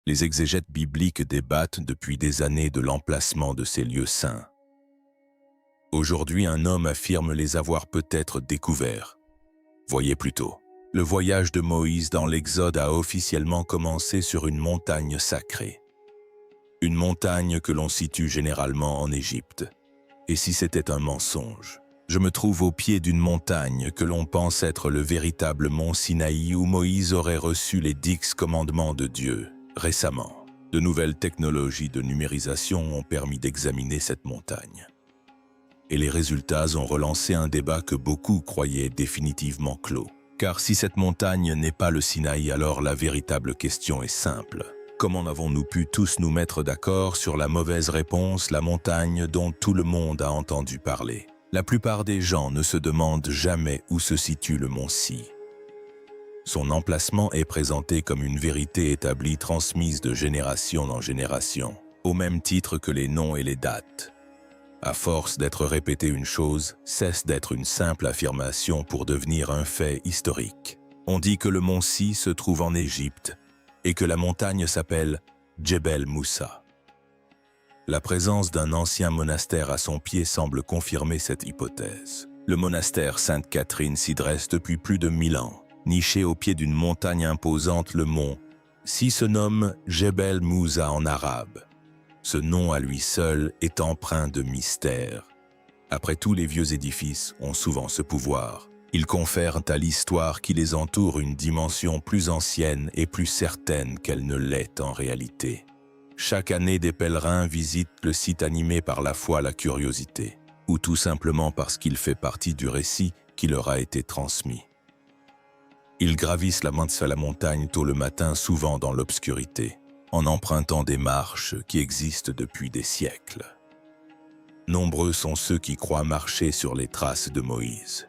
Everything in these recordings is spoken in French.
Les exégètes bibliques débattent depuis des années de l'emplacement de ces lieux saints. Aujourd'hui, un homme affirme les avoir peut-être découverts. Voyez plutôt. Le voyage de Moïse dans l'Exode a officiellement commencé sur une montagne sacrée. Une montagne que l'on situe généralement en Égypte. Et si c'était un mensonge? Je me trouve au pied d'une montagne que l'on pense être le véritable mont Sinaï où Moïse aurait reçu les 10 commandements de Dieu. Récemment, de nouvelles technologies de numérisation ont permis d'examiner cette montagne. Et les résultats ont relancé un débat que beaucoup croyaient définitivement clos. Car si cette montagne n'est pas le Sinaï, alors la véritable question est simple. Comment avons-nous pu tous nous mettre d'accord sur la mauvaise réponse, la montagne dont tout le monde a entendu parler? La plupart des gens ne se demandent jamais où se situe le mont Si. Son emplacement est présenté comme une vérité établie transmise de génération en génération, au même titre que les noms et les dates. À force d'être répétée, une chose cesse d'être une simple affirmation pour devenir un fait historique. On dit que le mont Si se trouve en Égypte et que la montagne s'appelle Djebel Moussa. La présence d'un ancien monastère à son pied semble confirmer cette hypothèse. Le monastère Sainte-Catherine s'y dresse depuis plus de 1000 ans. Niché au pied d'une montagne imposante, le mont Si se nomme Djebel Moussa en arabe. Ce nom à lui seul est empreint de mystère. Après tout, les vieux édifices ont souvent ce pouvoir. Ils confèrent à l'histoire qui les entoure une dimension plus ancienne et plus certaine qu'elle ne l'est en réalité. Chaque année, des pèlerins visitent le site animé par la foi, la curiosité, ou tout simplement parce qu'il fait partie du récit qui leur a été transmis. Ils gravissent la montagne tôt le matin, souvent dans l'obscurité, en empruntant des marches qui existent depuis des siècles. Nombreux sont ceux qui croient marcher sur les traces de Moïse.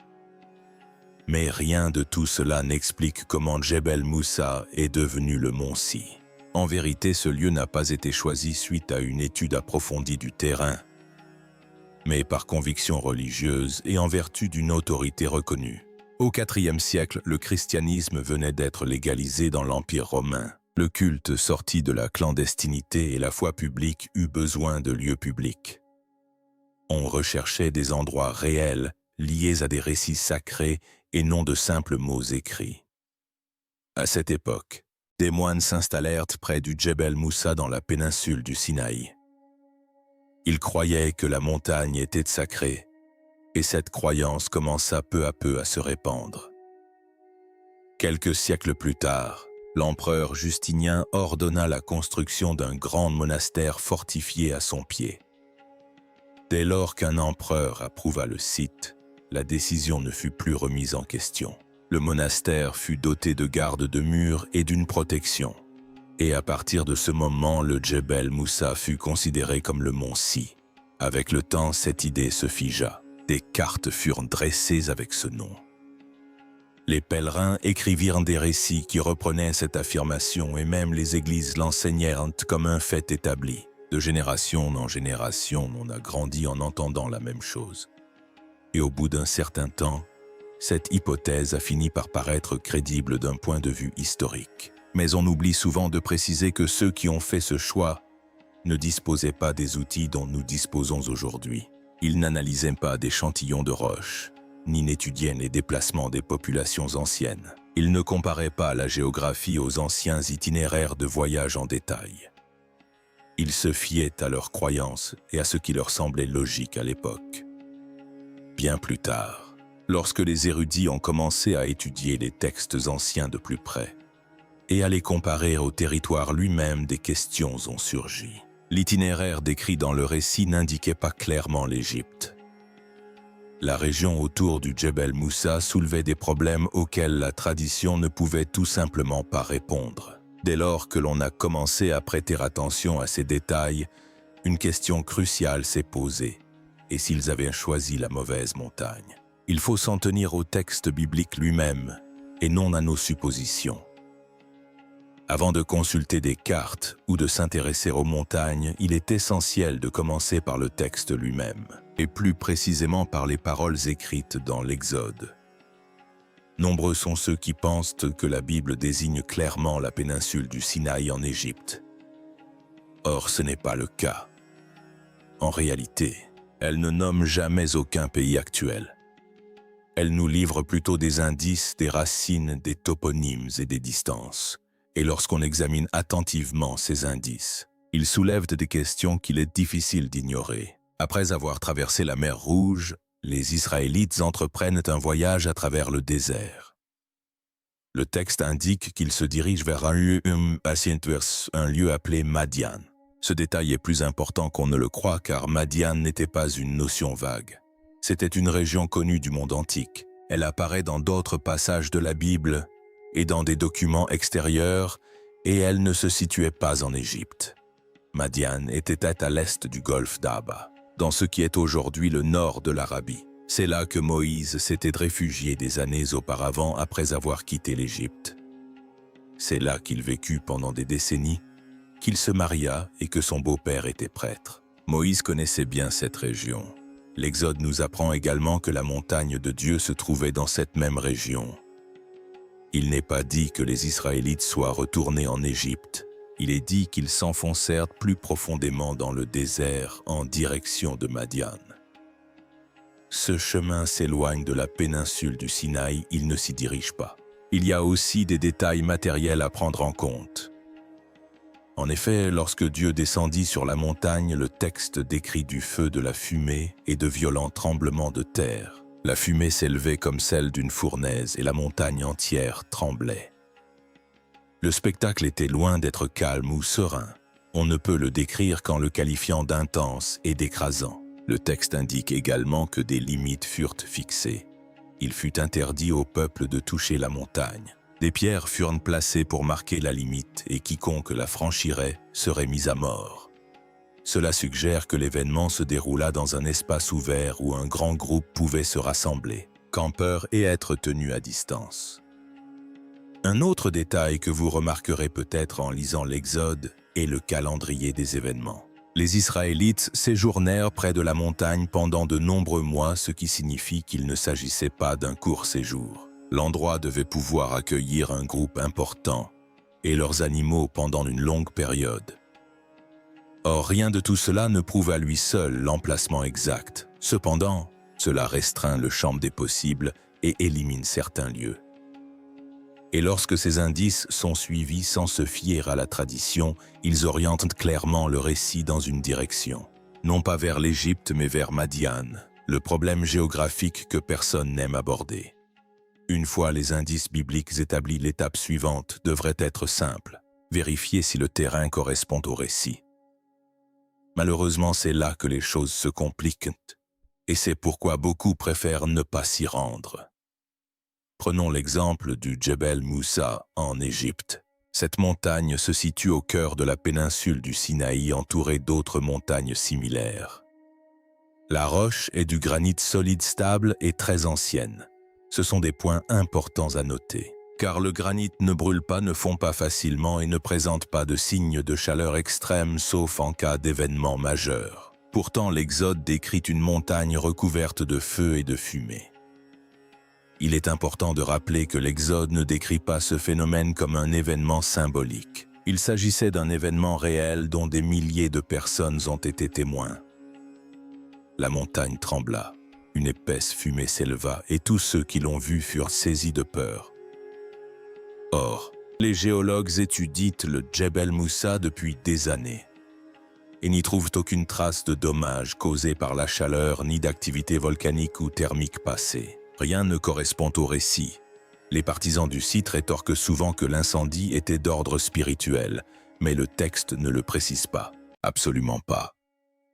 Mais rien de tout cela n'explique comment Djebel Moussa est devenu le mont Si. En vérité, ce lieu n'a pas été choisi suite à une étude approfondie du terrain, mais par conviction religieuse et en vertu d'une autorité reconnue. Au IVe siècle, le christianisme venait d'être légalisé dans l'Empire romain. Le culte sortit de la clandestinité et la foi publique eut besoin de lieux publics. On recherchait des endroits réels, liés à des récits sacrés et non de simples mots écrits. À cette époque, des moines s'installèrent près du Djebel Moussa dans la péninsule du Sinaï. Ils croyaient que la montagne était sacrée, et cette croyance commença peu à peu à se répandre. Quelques siècles plus tard, l'empereur Justinien ordonna la construction d'un grand monastère fortifié à son pied. Dès lors qu'un empereur approuva le site, la décision ne fut plus remise en question. Le monastère fut doté de gardes de murs et d'une protection. Et à partir de ce moment, le Djebel Moussa fut considéré comme le mont Si. Avec le temps, cette idée se figea. Des cartes furent dressées avec ce nom. Les pèlerins écrivirent des récits qui reprenaient cette affirmation et même les églises l'enseignèrent comme un fait établi. De génération en génération, on a grandi en entendant la même chose. Et au bout d'un certain temps, cette hypothèse a fini par paraître crédible d'un point de vue historique. Mais on oublie souvent de préciser que ceux qui ont fait ce choix ne disposaient pas des outils dont nous disposons aujourd'hui. Ils n'analysaient pas d'échantillons de roches, ni n'étudiaient les déplacements des populations anciennes. Ils ne comparaient pas la géographie aux anciens itinéraires de voyage en détail. Ils se fiaient à leurs croyances et à ce qui leur semblait logique à l'époque. Bien plus tard, lorsque les érudits ont commencé à étudier les textes anciens de plus près et à les comparer au territoire lui-même, des questions ont surgi. L'itinéraire décrit dans le récit n'indiquait pas clairement l'Égypte. La région autour du Djebel Moussa soulevait des problèmes auxquels la tradition ne pouvait tout simplement pas répondre. Dès lors que l'on a commencé à prêter attention à ces détails, une question cruciale s'est posée. Et s'ils avaient choisi la mauvaise montagne? Il faut s'en tenir au texte biblique lui-même et non à nos suppositions. Avant de consulter des cartes ou de s'intéresser aux montagnes, il est essentiel de commencer par le texte lui-même, et plus précisément par les paroles écrites dans l'Exode. Nombreux sont ceux qui pensent que la Bible désigne clairement la péninsule du Sinaï en Égypte. Or, ce n'est pas le cas. En réalité, elle ne nomme jamais aucun pays actuel. Elle nous livre plutôt des indices, des racines, des toponymes et des distances. Et lorsqu'on examine attentivement ces indices, ils soulèvent des questions qu'il est difficile d'ignorer. Après avoir traversé la mer Rouge, les Israélites entreprennent un voyage à travers le désert. Le texte indique qu'ils se dirigent vers un lieu appelé Madian. Ce détail est plus important qu'on ne le croit car Madian n'était pas une notion vague. C'était une région connue du monde antique. Elle apparaît dans d'autres passages de la Bible et dans des documents extérieurs et elle ne se situait pas en Égypte. Madian était à l'est du golfe d'Aba, dans ce qui est aujourd'hui le nord de l'Arabie. C'est là que Moïse s'était réfugié des années auparavant après avoir quitté l'Égypte. C'est là qu'il vécut pendant des décennies, qu'il se maria et que son beau-père était prêtre. Moïse connaissait bien cette région. L'Exode nous apprend également que la montagne de Dieu se trouvait dans cette même région. Il n'est pas dit que les Israélites soient retournés en Égypte. Il est dit qu'ils s'enfoncèrent plus profondément dans le désert en direction de Madian. Ce chemin s'éloigne de la péninsule du Sinaï, il ne s'y dirige pas. Il y a aussi des détails matériels à prendre en compte. En effet, lorsque Dieu descendit sur la montagne, le texte décrit du feu, de la fumée et de violents tremblements de terre. La fumée s'élevait comme celle d'une fournaise et la montagne entière tremblait. Le spectacle était loin d'être calme ou serein. On ne peut le décrire qu'en le qualifiant d'intense et d'écrasant. Le texte indique également que des limites furent fixées. Il fut interdit au peuple de toucher la montagne. Des pierres furent placées pour marquer la limite et quiconque la franchirait serait mis à mort. Cela suggère que l'événement se déroula dans un espace ouvert où un grand groupe pouvait se rassembler, campeurs et être tenus à distance. Un autre détail que vous remarquerez peut-être en lisant l'Exode est le calendrier des événements. Les Israélites séjournèrent près de la montagne pendant de nombreux mois, ce qui signifie qu'il ne s'agissait pas d'un court séjour. L'endroit devait pouvoir accueillir un groupe important et leurs animaux pendant une longue période. Or, rien de tout cela ne prouve à lui seul l'emplacement exact. Cependant, cela restreint le champ des possibles et élimine certains lieux. Et lorsque ces indices sont suivis sans se fier à la tradition, ils orientent clairement le récit dans une direction. Non pas vers l'Égypte, mais vers Madian, le problème géographique que personne n'aime aborder. Une fois les indices bibliques établis, l'étape suivante devrait être simple, vérifier si le terrain correspond au récit. Malheureusement, c'est là que les choses se compliquent, et c'est pourquoi beaucoup préfèrent ne pas s'y rendre. Prenons l'exemple du Djebel Moussa en Égypte. Cette montagne se situe au cœur de la péninsule du Sinaï, entourée d'autres montagnes similaires. La roche est du granit solide, stable et très ancienne. Ce sont des points importants à noter, car le granit ne brûle pas, ne fond pas facilement et ne présente pas de signes de chaleur extrême sauf en cas d'événement majeur. Pourtant, l'Exode décrit une montagne recouverte de feu et de fumée. Il est important de rappeler que l'Exode ne décrit pas ce phénomène comme un événement symbolique. Il s'agissait d'un événement réel dont des milliers de personnes ont été témoins. La montagne trembla. Une épaisse fumée s'éleva et tous ceux qui l'ont vu furent saisis de peur. Or, les géologues étudient le Djebel Moussa depuis des années et n'y trouvent aucune trace de dommages causés par la chaleur ni d'activité volcanique ou thermique passée. Rien ne correspond au récit. Les partisans du site rétorquent souvent que l'incendie était d'ordre spirituel, mais le texte ne le précise pas. Absolument pas.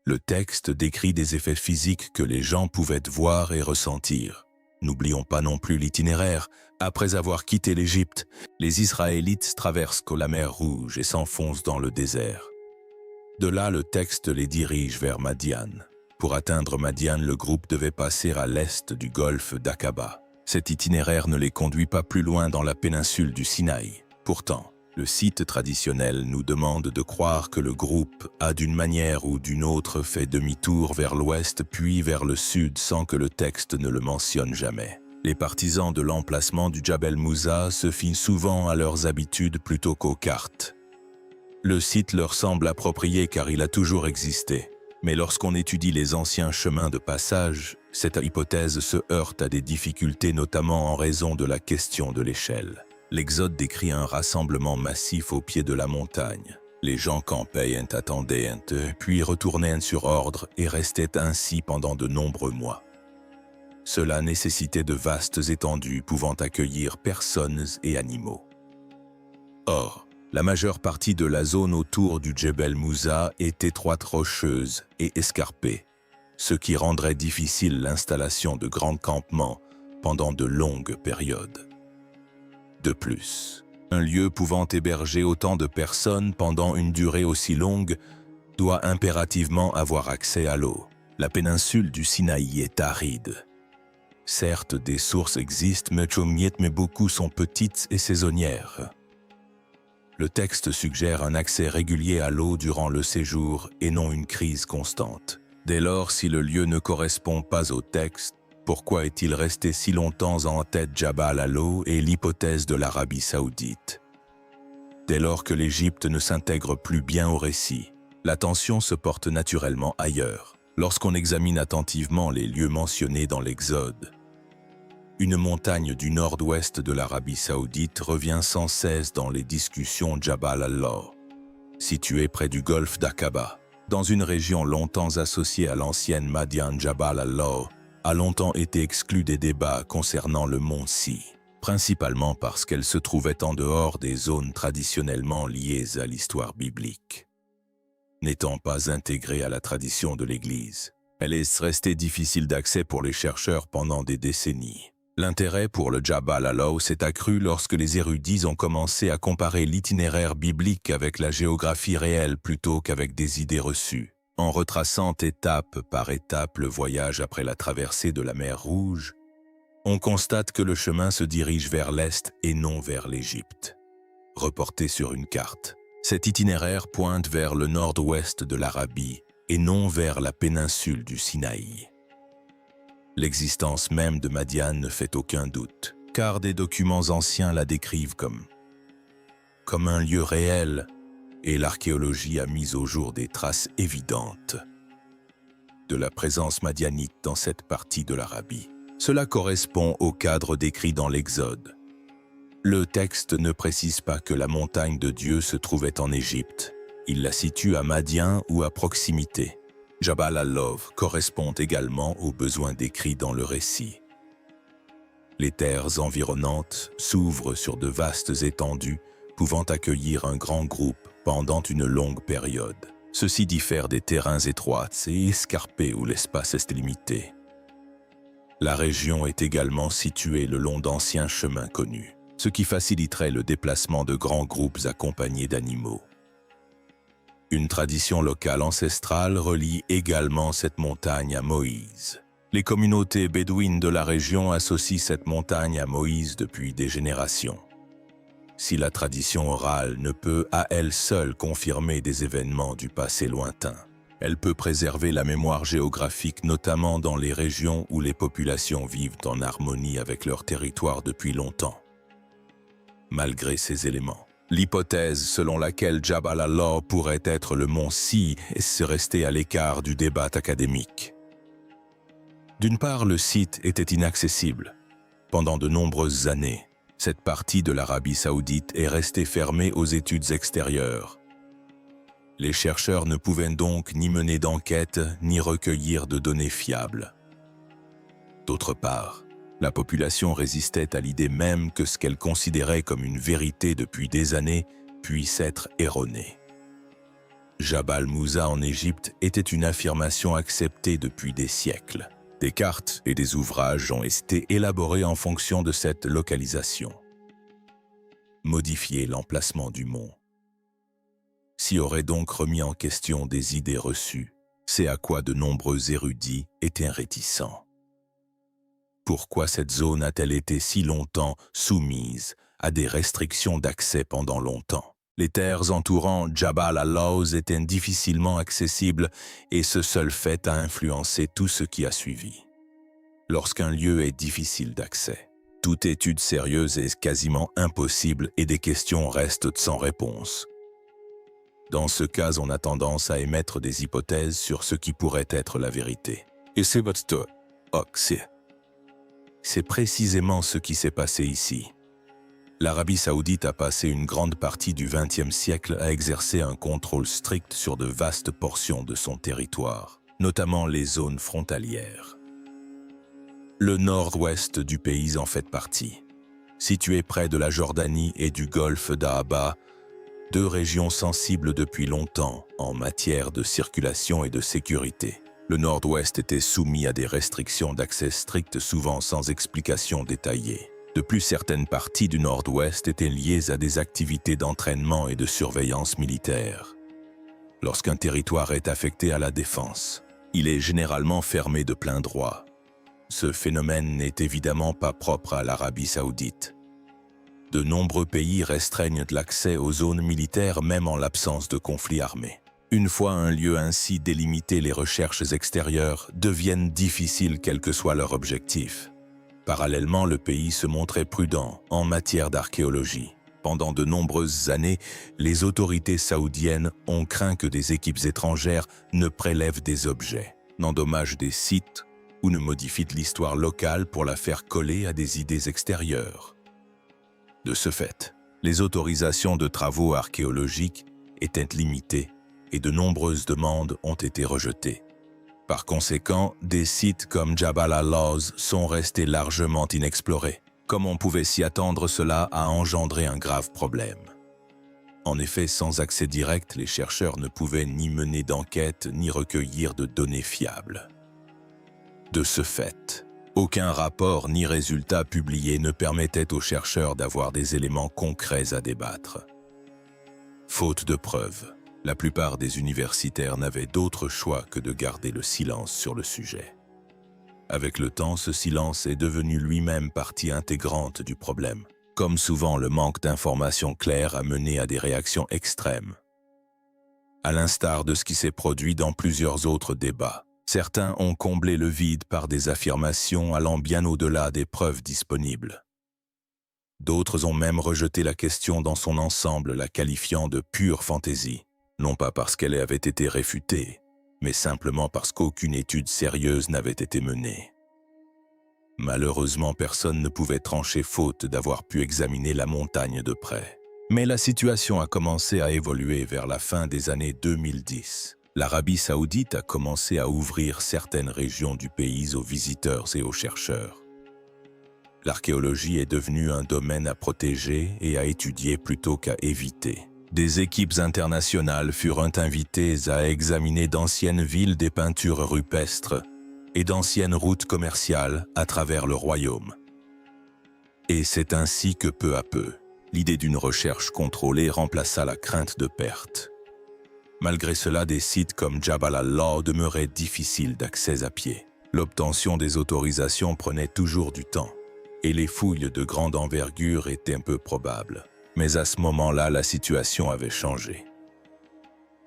Le texte décrit des effets physiques que les gens pouvaient voir et ressentir. N'oublions pas non plus l'itinéraire. Après avoir quitté l'Égypte, les Israélites traversent la mer Rouge et s'enfoncent dans le désert. De là, le texte les dirige vers Madian. Pour atteindre Madian, le groupe devait passer à l'est du golfe d'Aqaba. Cet itinéraire ne les conduit pas plus loin dans la péninsule du Sinaï. Pourtant, le site traditionnel nous demande de croire que le groupe a d'une manière ou d'une autre fait demi-tour vers l'ouest puis vers le sud sans que le texte ne le mentionne jamais. Les partisans de l'emplacement du Jabal Moussa se fient souvent à leurs habitudes plutôt qu'aux cartes. Le site leur semble approprié car il a toujours existé. Mais lorsqu'on étudie les anciens chemins de passage, cette hypothèse se heurte à des difficultés notamment en raison de la question de l'échelle. L'Exode décrit un rassemblement massif au pied de la montagne. Les gens campaient, attendaient, puis retournaient sur ordre et restaient ainsi pendant de nombreux mois. Cela nécessitait de vastes étendues pouvant accueillir personnes et animaux. Or, la majeure partie de la zone autour du Djebel Moussa est étroite, rocheuse et escarpée, ce qui rendrait difficile l'installation de grands campements pendant de longues périodes. De plus, un lieu pouvant héberger autant de personnes pendant une durée aussi longue doit impérativement avoir accès à l'eau. La péninsule du Sinaï est aride. Certes, des sources existent, mais beaucoup sont petites et saisonnières. Le texte suggère un accès régulier à l'eau durant le séjour et non une crise constante. Dès lors, si le lieu ne correspond pas au texte, pourquoi est-il resté si longtemps en tête Jabal à l'eau et l'hypothèse de l'Arabie saoudite? Dès lors que l'Égypte ne s'intègre plus bien au récit, l'attention se porte naturellement ailleurs. Lorsqu'on examine attentivement les lieux mentionnés dans l'Exode, une montagne du nord-ouest de l'Arabie saoudite revient sans cesse dans les discussions Jabal Allah, situé près du golfe d'Aqaba. Dans une région longtemps associée à l'ancienne Madian, Jabal Allah a longtemps été exclue des débats concernant le mont Si, principalement parce qu'elle se trouvait en dehors des zones traditionnellement liées à l'histoire biblique. N'étant pas intégrée à la tradition de l'Église, elle est restée difficile d'accès pour les chercheurs pendant des décennies. L'intérêt pour le Jabal Allah s'est accru lorsque les érudits ont commencé à comparer l'itinéraire biblique avec la géographie réelle plutôt qu'avec des idées reçues. En retraçant étape par étape le voyage après la traversée de la mer Rouge, on constate que le chemin se dirige vers l'est et non vers l'Égypte. Reporté sur une carte, cet itinéraire pointe vers le nord-ouest de l'Arabie et non vers la péninsule du Sinaï. L'existence même de Madian ne fait aucun doute, car des documents anciens la décrivent comme un lieu réel, et l'archéologie a mis au jour des traces évidentes de la présence madianite dans cette partie de l'Arabie. Cela correspond au cadre décrit dans l'Exode. Le texte ne précise pas que la montagne de Dieu se trouvait en Égypte. Il la situe à Madian ou à proximité. Jabal Allah correspond également aux besoins décrits dans le récit. Les terres environnantes s'ouvrent sur de vastes étendues, pouvant accueillir un grand groupe pendant une longue période. Ceci diffère des terrains étroits et escarpés où l'espace est limité. La région est également située le long d'anciens chemins connus, ce qui faciliterait le déplacement de grands groupes accompagnés d'animaux. Une tradition locale ancestrale relie également cette montagne à Moïse. Les communautés bédouines de la région associent cette montagne à Moïse depuis des générations. Si la tradition orale ne peut à elle seule confirmer des événements du passé lointain, elle peut préserver la mémoire géographique notamment dans les régions où les populations vivent en harmonie avec leur territoire depuis longtemps. Malgré ces éléments, l'hypothèse selon laquelle Jabal Allah pourrait être le mont Si est restée à l'écart du débat académique. D'une part, le site était inaccessible. Pendant de nombreuses années, cette partie de l'Arabie saoudite est restée fermée aux études extérieures. Les chercheurs ne pouvaient donc ni mener d'enquête ni recueillir de données fiables. D'autre part, la population résistait à l'idée même que ce qu'elle considérait comme une vérité depuis des années puisse être erronée. Jabal Moussa en Égypte était une affirmation acceptée depuis des siècles. Des cartes et des ouvrages ont été élaborés en fonction de cette localisation. Modifier l'emplacement du mont s'y aurait donc remis en question des idées reçues, c'est à quoi de nombreux érudits étaient réticents. Pourquoi cette zone a-t-elle été si longtemps soumise à des restrictions d'accès pendant longtemps? Les terres entourant Jabal Allah étaient difficilement accessibles et ce seul fait a influencé tout ce qui a suivi. lorsqu'un lieu est difficile d'accès. Toute étude sérieuse est quasiment impossible et des questions restent sans réponse. Dans ce cas, on a tendance à émettre des hypothèses sur ce qui pourrait être la vérité. Et c'est votre c'est précisément ce qui s'est passé ici. L'Arabie saoudite a passé une grande partie du XXe siècle à exercer un contrôle strict sur de vastes portions de son territoire, notamment les zones frontalières. Le nord-ouest du pays en fait partie. Situé près de la Jordanie et du golfe d'Aqaba, deux régions sensibles depuis longtemps en matière de circulation et de sécurité. Le nord-ouest était soumis à des restrictions d'accès strictes, souvent sans explication détaillée. De plus, certaines parties du nord-ouest étaient liées à des activités d'entraînement et de surveillance militaire. Lorsqu'un territoire est affecté à la défense, il est généralement fermé de plein droit. Ce phénomène n'est évidemment pas propre à l'Arabie saoudite. De nombreux pays restreignent l'accès aux zones militaires même en l'absence de conflits armés. Une fois un lieu ainsi délimité, les recherches extérieures deviennent difficiles quel que soit leur objectif. Parallèlement, le pays se montrait prudent en matière d'archéologie. Pendant de nombreuses années, les autorités saoudiennes ont craint que des équipes étrangères ne prélèvent des objets, n'endommagent des sites ou ne modifient l'histoire locale pour la faire coller à des idées extérieures. De ce fait, les autorisations de travaux archéologiques étaient limitées et de nombreuses demandes ont été rejetées. Par conséquent, des sites comme Jabal al-Lawz sont restés largement inexplorés. Comme on pouvait s'y attendre, cela a engendré un grave problème. En effet, sans accès direct, les chercheurs ne pouvaient ni mener d'enquête ni recueillir de données fiables. De ce fait, aucun rapport ni résultat publié ne permettait aux chercheurs d'avoir des éléments concrets à débattre. Faute de preuves, la plupart des universitaires n'avaient d'autre choix que de garder le silence sur le sujet. Avec le temps, ce silence est devenu lui-même partie intégrante du problème. Comme souvent, le manque d'informations claires a mené à des réactions extrêmes. À l'instar de ce qui s'est produit dans plusieurs autres débats, certains ont comblé le vide par des affirmations allant bien au-delà des preuves disponibles. D'autres ont même rejeté la question dans son ensemble, la qualifiant de pure fantaisie. Non pas parce qu'elle avait été réfutée, mais simplement parce qu'aucune étude sérieuse n'avait été menée. Malheureusement, personne ne pouvait trancher faute d'avoir pu examiner la montagne de près. Mais la situation a commencé à évoluer vers la fin des années 2010. L'Arabie saoudite a commencé à ouvrir certaines régions du pays aux visiteurs et aux chercheurs. L'archéologie est devenue un domaine à protéger et à étudier plutôt qu'à éviter. Des équipes internationales furent invitées à examiner d'anciennes villes, des peintures rupestres et d'anciennes routes commerciales à travers le royaume. Et c'est ainsi que peu à peu, l'idée d'une recherche contrôlée remplaça la crainte de perte. Malgré cela, des sites comme Jabal al-Lawz demeuraient difficiles d'accès à pied. L'obtention des autorisations prenait toujours du temps, et les fouilles de grande envergure étaient peu probables. Mais à ce moment-là, la situation avait changé.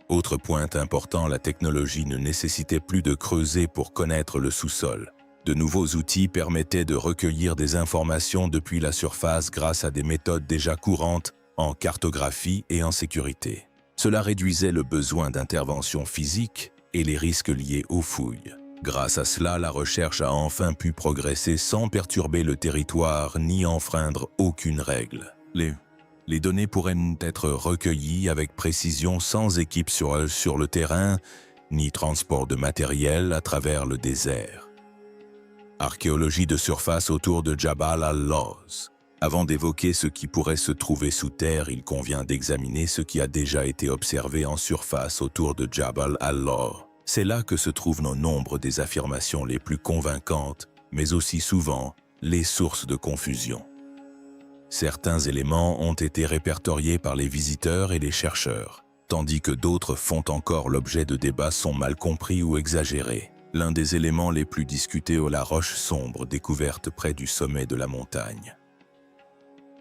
Autre point important, la technologie ne nécessitait plus de creuser pour connaître le sous-sol. De nouveaux outils permettaient de recueillir des informations depuis la surface grâce à des méthodes déjà courantes en cartographie et en sécurité. Cela réduisait le besoin d'intervention physique et les risques liés aux fouilles. Grâce à cela, la recherche a enfin pu progresser sans perturber le territoire ni enfreindre aucune règle. Les données pourraient être recueillies avec précision sans équipe sur le terrain, ni transport de matériel à travers le désert. Archéologie de surface autour de Jabal al-Lawz. Avant d'évoquer ce qui pourrait se trouver sous terre, il convient d'examiner ce qui a déjà été observé en surface autour de Jabal al-Lawz. C'est là que se trouvent nos nombres des affirmations les plus convaincantes, mais aussi souvent les sources de confusion. Certains éléments ont été répertoriés par les visiteurs et les chercheurs, tandis que d'autres font encore l'objet de débats, sont mal compris ou exagérés. L'un des éléments les plus discutés est la roche sombre découverte près du sommet de la montagne.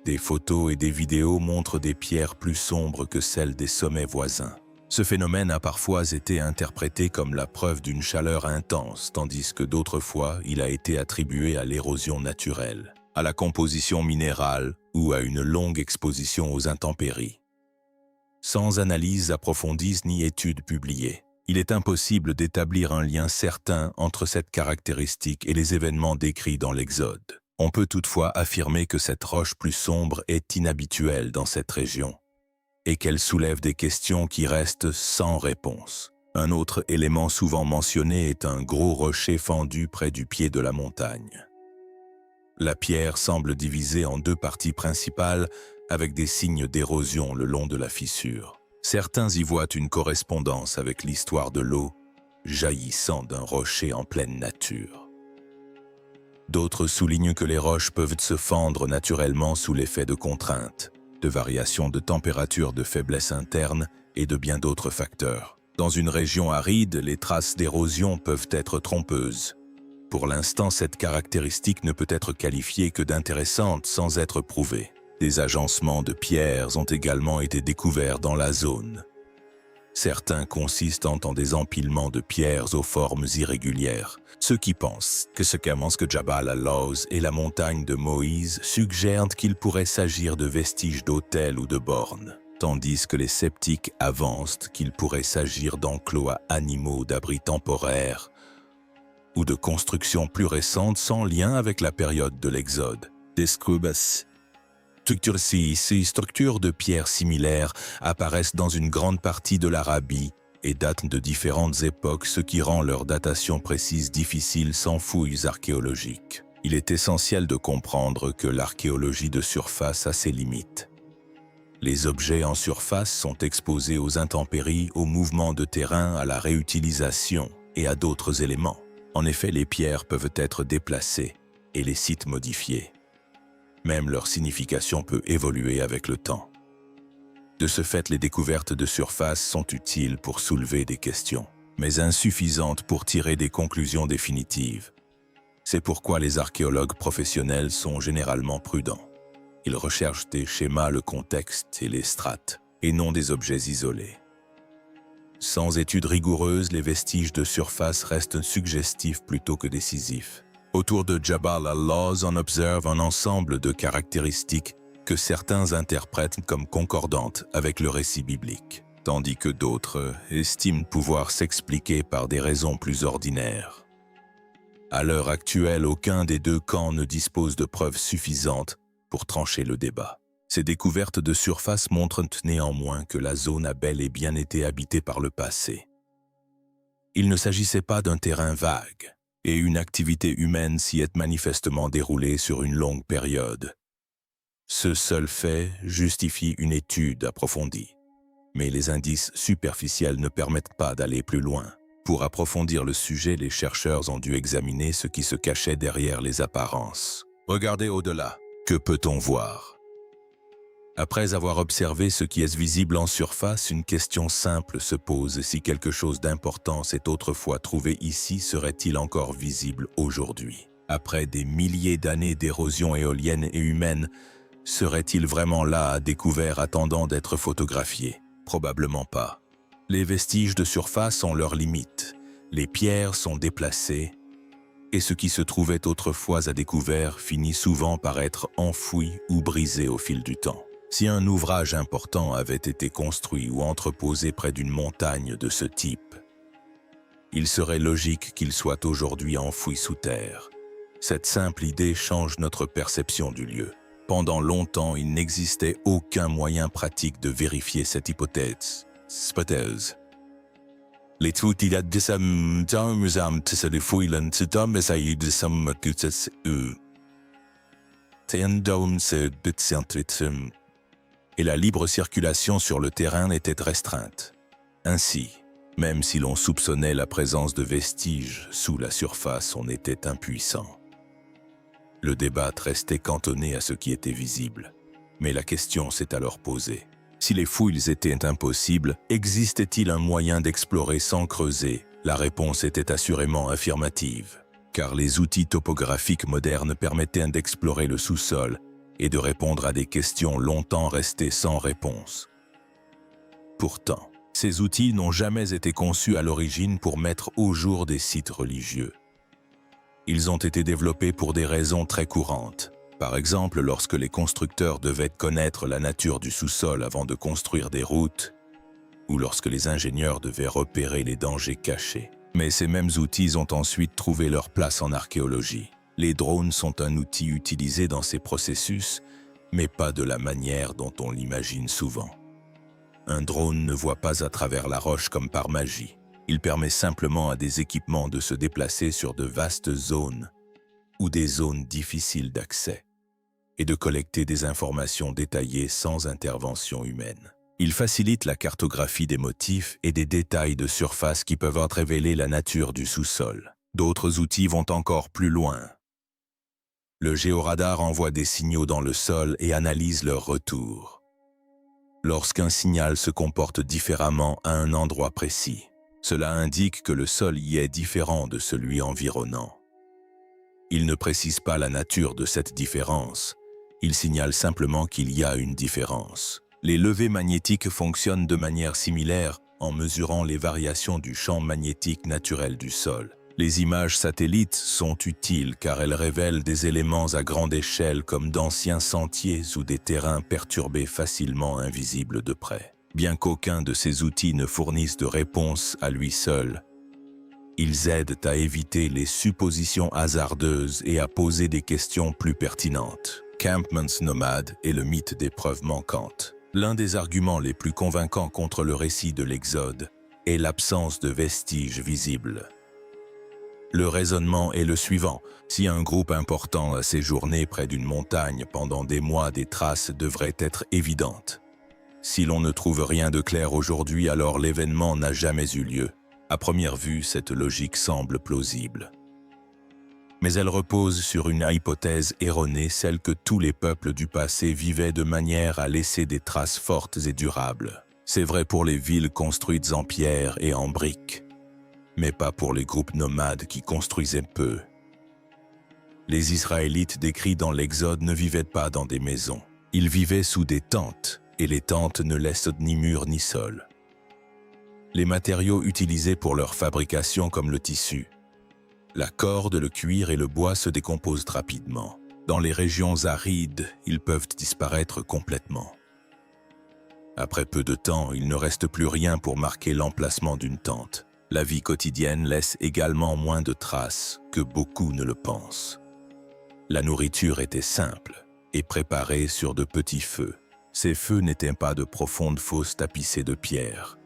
Des photos et des vidéos montrent des pierres plus sombres que celles des sommets voisins. Ce phénomène a parfois été interprété comme la preuve d'une chaleur intense, tandis que d'autres fois, il a été attribué à l'érosion naturelle, à la composition minérale ou à une longue exposition aux intempéries. Sans analyse approfondie ni études publiées, il est impossible d'établir un lien certain entre cette caractéristique et les événements décrits dans l'Exode. On peut toutefois affirmer que cette roche plus sombre est inhabituelle dans cette région et qu'elle soulève des questions qui restent sans réponse. Un autre élément souvent mentionné est un gros rocher fendu près du pied de la montagne. La pierre semble divisée en deux parties principales avec des signes d'érosion le long de la fissure. Certains y voient une correspondance avec l'histoire de l'eau jaillissant d'un rocher en pleine nature. D'autres soulignent que les roches peuvent se fendre naturellement sous l'effet de contraintes, de variations de température, de faiblesse interne et de bien d'autres facteurs. Dans une région aride, les traces d'érosion peuvent être trompeuses. Pour l'instant, cette caractéristique ne peut être qualifiée que d'intéressante sans être prouvée. Des agencements de pierres ont également été découverts dans la zone. Certains consistent en des empilements de pierres aux formes irrégulières. Ceux qui pensent que ce qu'avance que Jabal al-Lawz et la montagne de Moïse suggèrent qu'il pourrait s'agir de vestiges d'autels ou de bornes, tandis que les sceptiques avancent qu'il pourrait s'agir d'enclos à animaux, d'abris temporaires ou de constructions plus récentes sans lien avec la période de l'Exode. Des ces structures de pierres similaires apparaissent dans une grande partie de l'Arabie et datent de différentes époques, ce qui rend leur datation précise difficile sans fouilles archéologiques. Il est essentiel de comprendre que l'archéologie de surface a ses limites. Les objets en surface sont exposés aux intempéries, aux mouvements de terrain, à la réutilisation et à d'autres éléments. En effet, les pierres peuvent être déplacées et les sites modifiés. Même leur signification peut évoluer avec le temps. De ce fait, les découvertes de surface sont utiles pour soulever des questions, mais insuffisantes pour tirer des conclusions définitives. C'est pourquoi les archéologues professionnels sont généralement prudents. Ils recherchent des schémas, le contexte et les strates, et non des objets isolés. Sans études rigoureuses, les vestiges de surface restent suggestifs plutôt que décisifs. Autour de Jabal al-Lawz, on observe un ensemble de caractéristiques que certains interprètent comme concordantes avec le récit biblique, tandis que d'autres estiment pouvoir s'expliquer par des raisons plus ordinaires. À l'heure actuelle, aucun des deux camps ne dispose de preuves suffisantes pour trancher le débat. Ces découvertes de surface montrent néanmoins que la zone a bel et bien été habitée par le passé. Il ne s'agissait pas d'un terrain vague, et une activité humaine s'y est manifestement déroulée sur une longue période. Ce seul fait justifie une étude approfondie, mais les indices superficiels ne permettent pas d'aller plus loin. Pour approfondir le sujet, les chercheurs ont dû examiner ce qui se cachait derrière les apparences. Regardez au-delà. Que peut-on voir? Après avoir observé ce qui est visible en surface, une question simple se pose. Si quelque chose d'important s'est autrefois trouvé ici, serait-il encore visible aujourd'hui? Après des milliers d'années d'érosion éolienne et humaine, serait-il vraiment là à découvert attendant d'être photographié? Probablement pas. Les vestiges de surface ont leurs limites. Les pierres sont déplacées, et ce qui se trouvait autrefois à découvert finit souvent par être enfoui ou brisé au fil du temps. Si un ouvrage important avait été construit ou entreposé près d'une montagne de ce type, il serait logique qu'il soit aujourd'hui enfoui sous terre. Cette simple idée change notre perception du lieu. Pendant longtemps, il n'existait aucun moyen pratique de vérifier cette hypothèse. Les outils de et la libre circulation sur le terrain était restreinte. Ainsi, même si l'on soupçonnait la présence de vestiges sous la surface, on était impuissant. Le débat restait cantonné à ce qui était visible. Mais la question s'est alors posée. Si les fouilles étaient impossibles, existait-il un moyen d'explorer sans creuser? La réponse était assurément affirmative, car les outils topographiques modernes permettaient d'explorer le sous-sol et de répondre à des questions longtemps restées sans réponse. Pourtant, Ces outils n'ont jamais été conçus à l'origine pour mettre au jour des sites religieux. Ils ont été développés pour des raisons très courantes. Par exemple, lorsque les constructeurs devaient connaître la nature du sous-sol avant de construire des routes, ou lorsque les ingénieurs devaient repérer les dangers cachés. Mais ces mêmes outils ont ensuite trouvé leur place en archéologie. Les drones sont un outil utilisé dans ces processus, mais pas de la manière dont on l'imagine souvent. Un drone ne voit pas à travers la roche comme par magie. Il permet simplement à des équipements de se déplacer sur de vastes zones ou des zones difficiles d'accès et de collecter des informations détaillées sans intervention humaine. Il facilite la cartographie des motifs et des détails de surface qui peuvent révéler la nature du sous-sol. D'autres outils vont encore plus loin. Le géoradar envoie des signaux dans le sol et analyse leur retour. Lorsqu'un signal se comporte différemment à un endroit précis, cela indique que le sol y est différent de celui environnant. Il ne précise pas la nature de cette différence, il signale simplement qu'il y a une différence. Les levées magnétiques fonctionnent de manière similaire en mesurant les variations du champ magnétique naturel du sol. Les images satellites sont utiles car elles révèlent des éléments à grande échelle comme d'anciens sentiers ou des terrains perturbés facilement invisibles de près. Bien qu'aucun de ces outils ne fournisse de réponse à lui seul, ils aident à éviter les suppositions hasardeuses et à poser des questions plus pertinentes. Campments nomades et le mythe des preuves manquantes. L'un des arguments les plus convaincants contre le récit de l'Exode est l'absence de vestiges visibles. Le raisonnement est le suivant. Si un groupe important a séjourné près d'une montagne pendant des mois, des traces devraient être évidentes. Si l'on ne trouve rien de clair aujourd'hui, alors l'événement n'a jamais eu lieu. À première vue, cette logique semble plausible. Mais elle repose sur une hypothèse erronée, celle que tous les peuples du passé vivaient de manière à laisser des traces fortes et durables. C'est vrai pour les villes construites en pierre et en briques, mais pas pour les groupes nomades qui construisaient peu. Les Israélites décrits dans l'Exode ne vivaient pas dans des maisons. Ils vivaient sous des tentes, et les tentes ne laissent ni mur ni sol. Les matériaux utilisés pour leur fabrication comme le tissu, la corde, le cuir et le bois se décomposent rapidement. Dans les régions arides, ils peuvent disparaître complètement. Après peu de temps, il ne reste plus rien pour marquer l'emplacement d'une tente. La vie quotidienne laisse également moins de traces que beaucoup ne le pensent. La nourriture était simple et préparée sur de petits feux. Ces feux n'étaient pas de profondes fosses tapissées de pierres.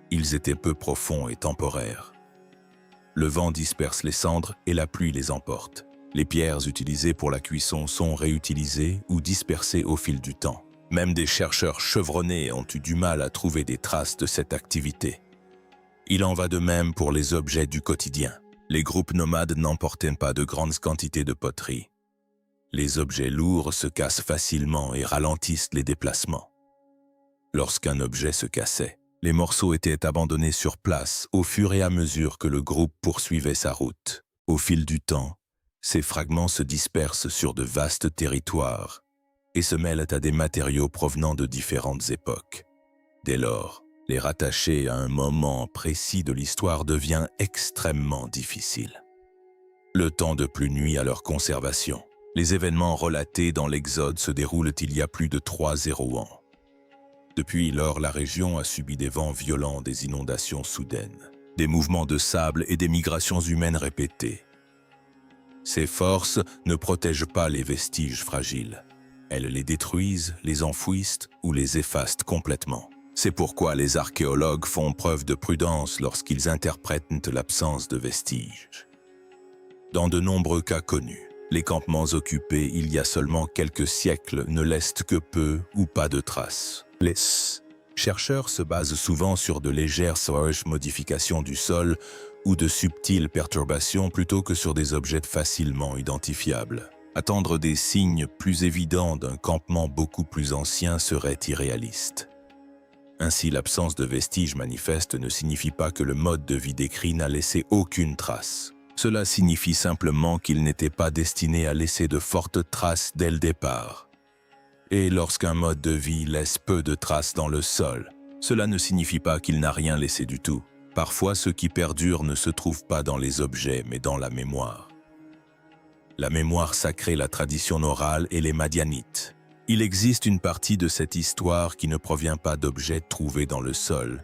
Ils étaient peu profonds et temporaires. Le vent disperse les cendres et la pluie les emporte. Les pierres utilisées pour la cuisson sont réutilisées ou dispersées au fil du temps. Même des chercheurs chevronnés ont eu du mal à trouver des traces de cette activité. Il en va de même pour les objets du quotidien. Les groupes nomades n'emportaient pas de grandes quantités de poterie. Les objets lourds se cassent facilement et ralentissent les déplacements. Lorsqu'un objet se cassait, les morceaux étaient abandonnés sur place au fur et à mesure que le groupe poursuivait sa route. Au fil du temps, ces fragments se dispersent sur de vastes territoires et se mêlent à des matériaux provenant de différentes époques. Dès lors, les rattacher à un moment précis de l'histoire devient extrêmement difficile. Le temps de plus nuit à leur conservation. Les événements relatés dans l'Exode se déroulent il y a plus de 300 ans. Depuis lors, la région a subi des vents violents, des inondations soudaines, des mouvements de sable et des migrations humaines répétées. Ces forces ne protègent pas les vestiges fragiles. Elles les détruisent, les enfouissent ou les effacent complètement. C'est pourquoi les archéologues font preuve de prudence lorsqu'ils interprètent l'absence de vestiges. Dans de nombreux cas connus, les campements occupés il y a seulement quelques siècles ne laissent que peu ou pas de traces. Les chercheurs se basent souvent sur de légères modifications du sol ou de subtiles perturbations plutôt que sur des objets facilement identifiables. Attendre des signes plus évidents d'un campement beaucoup plus ancien serait irréaliste. Ainsi, l'absence de vestiges manifestes ne signifie pas que le mode de vie décrit n'a laissé aucune trace. Cela signifie simplement qu'il n'était pas destiné à laisser de fortes traces dès le départ. Et lorsqu'un mode de vie laisse peu de traces dans le sol, Cela ne signifie pas qu'il n'a rien laissé du tout. Parfois, ce qui perdure ne se trouve pas dans les objets, mais dans la mémoire. La mémoire sacrée, la tradition orale et les Madianites. Il existe une partie de cette histoire qui ne provient pas d'objets trouvés dans le sol,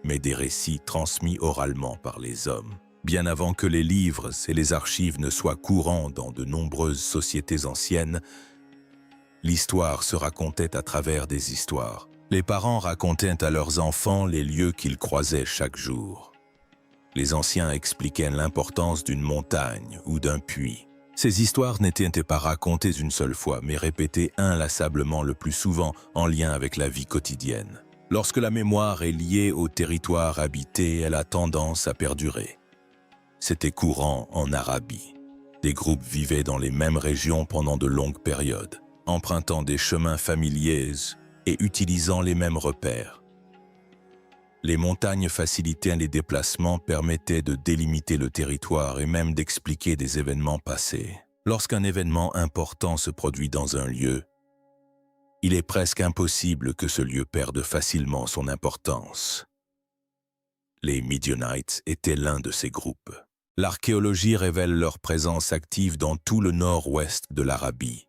mais des récits transmis oralement par les hommes. Bien avant que les livres et les archives ne soient courants dans de nombreuses sociétés anciennes, l'histoire se racontait à travers des histoires. Les parents racontaient à leurs enfants les lieux qu'ils croisaient chaque jour. Les anciens expliquaient l'importance d'une montagne ou d'un puits. Ces histoires n'étaient pas racontées une seule fois, mais répétées inlassablement le plus souvent en lien avec la vie quotidienne. Lorsque la mémoire est liée au territoire habité, elle a tendance à perdurer. C'était courant en Arabie. Des groupes vivaient dans les mêmes régions pendant de longues périodes, empruntant des chemins familiers et utilisant les mêmes repères. Les montagnes facilitaient les déplacements, permettaient de délimiter le territoire et même d'expliquer des événements passés. Lorsqu'un événement important se produit dans un lieu, il est presque impossible que ce lieu perde facilement son importance. Les Midianites étaient l'un de ces groupes. L'archéologie révèle leur présence active dans tout le nord-ouest de l'Arabie.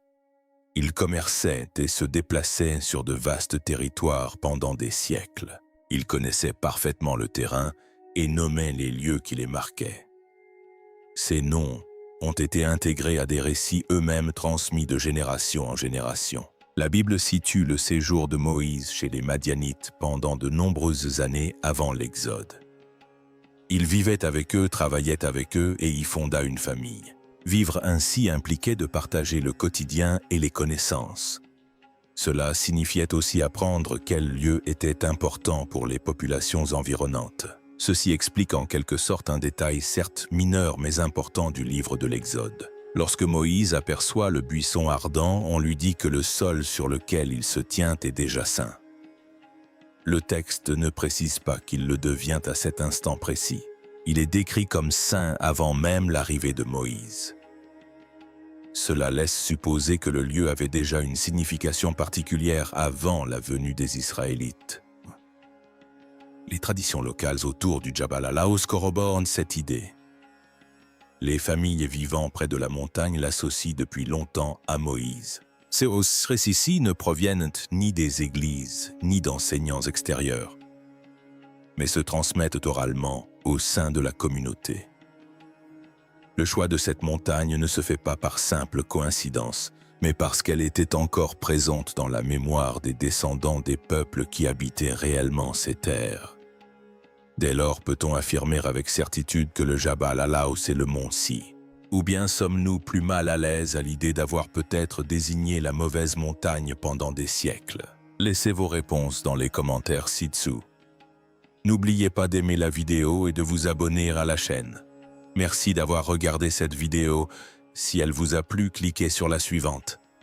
Ils commerçaient et se déplaçaient sur de vastes territoires pendant des siècles. Ils connaissaient parfaitement le terrain et nommaient les lieux qui les marquaient. Ces noms ont été intégrés à des récits eux-mêmes transmis de génération en génération. La Bible situe le séjour de Moïse chez les Madianites pendant de nombreuses années avant l'Exode. Il vivait avec eux, travaillait avec eux et y fonda une famille. Vivre ainsi impliquait de partager le quotidien et les connaissances. Cela signifiait aussi apprendre quel lieu était important pour les populations environnantes. Ceci explique en quelque sorte un détail certes mineur mais important du livre de l'Exode. Lorsque Moïse aperçoit le buisson ardent, on lui dit que le sol sur lequel il se tient est déjà saint. Le texte ne précise pas qu'il le devient à cet instant précis. Il est décrit comme saint avant même l'arrivée de Moïse. Cela laisse supposer que le lieu avait déjà une signification particulière avant la venue des Israélites. Les traditions locales autour du Jabal al-Aous corroborent cette idée. Les familles vivant près de la montagne l'associent depuis longtemps à Moïse. Ces récits ne proviennent ni des églises, ni d'enseignants extérieurs, mais se transmettent oralement au sein de la communauté. Le choix de cette montagne ne se fait pas par simple coïncidence, mais parce qu'elle était encore présente dans la mémoire des descendants des peuples qui habitaient réellement ces terres. Dès lors peut-on affirmer avec certitude que le Jabal al-Aous est le mont Si. Ou bien sommes-nous plus mal à l'aise à l'idée d'avoir peut-être désigné la mauvaise montagne pendant des siècles? Laissez vos réponses dans les commentaires ci-dessous. N'oubliez pas d'aimer la vidéo et de vous abonner à la chaîne. Merci d'avoir regardé cette vidéo. Si elle vous a plu, cliquez sur la suivante.